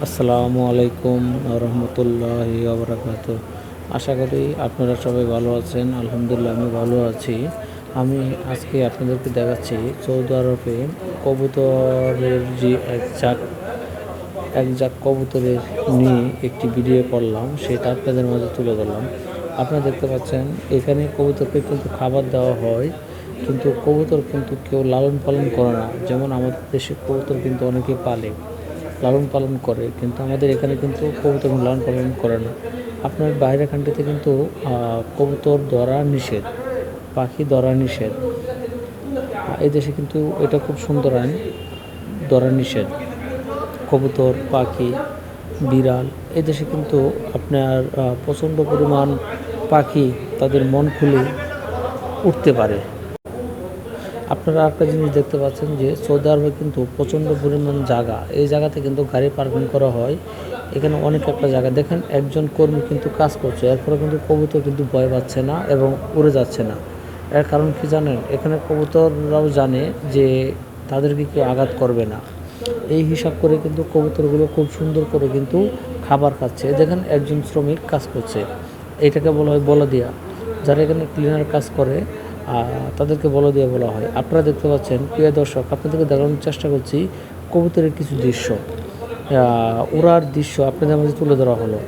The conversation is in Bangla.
আসসালামু আলাইকুম রহমতুল্লাহি বারাকাতু। আশা করি আপনারা সবাই ভালো আছেন। আলহামদুলিল্লাহ আমি ভালো আছি। আমি আজকে আপনাদেরকে দেখাচ্ছি সৌদি আরবে কবুতরের যে এক ঝাঁক কবুতরের নিয়ে একটি ভিডিও করলাম, সেটা আপনাদের মাঝে তুলে ধরলাম। আপনারা দেখতে পাচ্ছেন এখানে কবুতরকে কিন্তু খাবার দেওয়া হয়, কিন্তু কবুতর কিন্তু কেউ লালন পালন করে না। যেমন আমাদের দেশে কবুতর কিন্তু অনেকে পালে, লালন পালন করে, কিন্তু আমাদের এখানে কিন্তু কবুতর লালন পালন করে না। আপনার বাইরের কান্ট্রিতে কিন্তু কবুতর ধরা নিষেধ, পাখি ধরা নিষেধ। এই দেশে কিন্তু এটা খুব সুন্দর আইন, ধরা নিষেধ। কবুতর, পাখি, বিড়াল, এই দেশে কিন্তু আপনার প্রচণ্ড পরিমাণ পাখি তাদের মন খুলে উঠতে পারে। আপনারা একটা জিনিস দেখতে পাচ্ছেন যে সৌদি আরবে কিন্তু প্রচণ্ড পরিমাণ জায়গা, এই জায়গাতে কিন্তু গাড়ি পার্কিং করা হয়। এখানে অনেক একটা জায়গা দেখেন, একজন কর্মী কিন্তু কাজ করছে, এরপরে কিন্তু কবুতর কিন্তু ভয় পাচ্ছে না এবং উড়ে যাচ্ছে না। এর কারণ কি জানেন? এখানে কবুতররাও জানে যে তাদেরকে কেউ আঘাত করবে না। এই হিসাব করে কিন্তু কবুতরগুলো খুব সুন্দর করে কিন্তু খাবার খাচ্ছে। দেখেন একজন শ্রমিক কাজ করছে, এইটাকে বলা হয় বলদিয়া। যারা এখানে ক্লিনার কাজ করে তাদেরকে বলদিয়া বলা হয়। আপনারা দেখতে পাচ্ছেন, প্রিয় দর্শক, আপনাদেরকে দেখানোর চেষ্টা করছি কবুতরের কিছু দৃশ্য, উড়ার দৃশ্য আপনাদের মাঝে তুলে ধরা হলো।